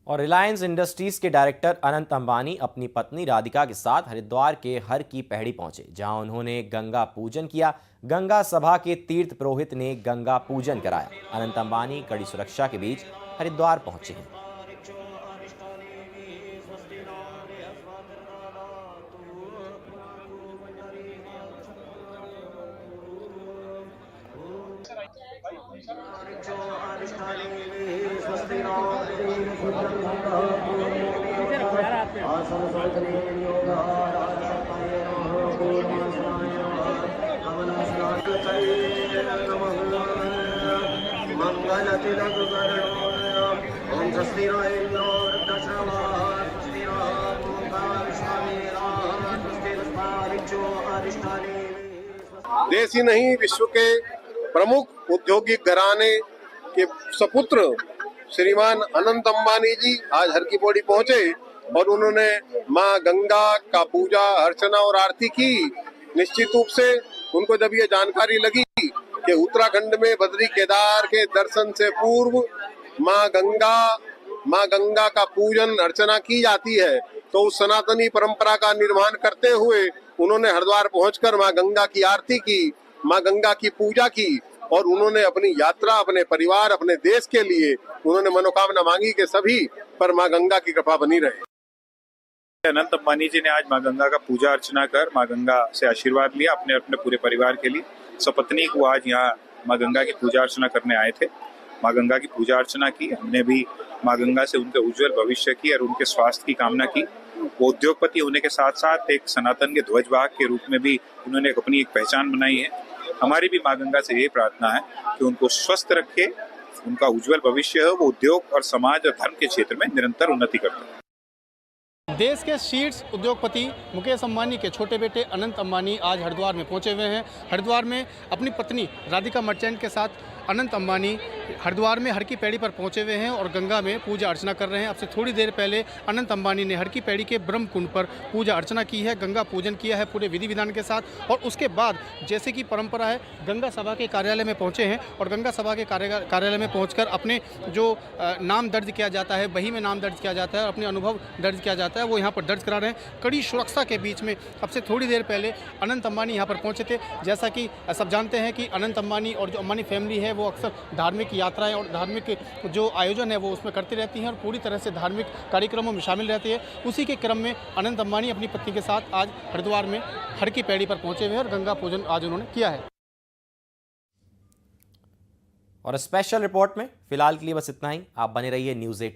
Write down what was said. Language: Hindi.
और रिलायंस इंडस्ट्रीज के डायरेक्टर अनंत अंबानी अपनी पत्नी राधिका के साथ हरिद्वार के हर की पैड़ी पहुंचे, जहां उन्होंने गंगा पूजन किया। गंगा सभा के तीर्थ पुरोहित ने गंगा पूजन कराया। अनंत अंबानी कड़ी सुरक्षा के बीच हरिद्वार पहुंचे हैं। देश ही नहीं, विश्व के प्रमुख औद्योगिक घराने के सपुत्र श्रीमान अनंत अंबानी जी आज हर की पौड़ी पहुंचे और उन्होंने मां गंगा का पूजा अर्चना और आरती की। निश्चित रूप से उनको जब ये जानकारी लगी कि उत्तराखंड में बद्री केदार के दर्शन से पूर्व मां गंगा का पूजन अर्चना की जाती है, तो उस सनातनी परंपरा का निर्वहन करते हुए उन्होंने हरिद्वार पहुंचकर मां गंगा की आरती की, मां गंगा की पूजा की और उन्होंने अपनी यात्रा, अपने परिवार, अपने देश के लिए उन्होंने मनोकामना मांगी कि सभी पर मां गंगा की कृपा बनी रहे। अनंत अंबानी जी ने आज मां गंगा का पूजा अर्चना कर मां गंगा से आशीर्वाद लिया अपने अपने पूरे परिवार के लिए। सपत्नी को आज यहाँ मां गंगा की पूजा अर्चना करने आए थे। मां गंगा की पूजा अर्चना की, हमने भी मां गंगा से उनके उज्जवल भविष्य की और उनके स्वास्थ्य की कामना की। वो उद्योगपति होने के साथ साथ एक सनातन के ध्वजवाहक के रूप में भी उन्होंने अपनी एक पहचान बनाई है। हमारी भी मां गंगा से ये प्रार्थना है कि उनको स्वस्थ रखे, उनका उज्जवल भविष्य हो, वो उद्योग और समाज और धर्म के क्षेत्र में निरंतर उन्नति करते हैं। देश के शीर्ष उद्योगपति मुकेश अंबानी के छोटे बेटे अनंत अंबानी आज हरिद्वार में पहुंचे हुए हैं। हरिद्वार में अपनी पत्नी राधिका मर्चेंट के साथ अनंत अंबानी हरिद्वार में हर की पैड़ी पर पहुंचे हुए हैं और गंगा में पूजा अर्चना कर रहे हैं। अब से थोड़ी देर पहले अनंत अंबानी ने हर की पैड़ी के ब्रह्म कुंड पर पूजा अर्चना की है, गंगा पूजन किया है पूरे विधि विधान के साथ। और उसके बाद जैसे कि परंपरा है, गंगा सभा के कार्यालय में पहुंचे हैं और गंगा सभा के कार्यालय में पहुंचकर अपने जो नाम दर्ज किया जाता है, बही में नाम दर्ज किया जाता है और अपने अनुभव दर्ज किया जाता है, वो यहाँ पर दर्ज करा रहे हैं। कड़ी सुरक्षा के बीच में अब से थोड़ी देर पहले अनंत अंबानी यहाँ पर पहुँचे थे। जैसा कि सब जानते हैं कि अनंत अंबानी और जो अंबानी फैमिली है वो अक्सर धार्मिक यात्राएं और धार्मिक जो आयोजन है वो उसमें करती रहती हैं और पूरी तरह से धार्मिक कार्यक्रमों में शामिल रहती है। उसी के क्रम में अनंत अंबानी अपनी पत्नी के साथ आज हरिद्वार में हर की पैड़ी पर पहुंचे हुए हैं और गंगा पूजन आज उन्होंने किया है। और स्पेशल रिपोर्ट में फिलहाल के लिए बस इतना ही। आप बने रहिए न्यूज़ 18।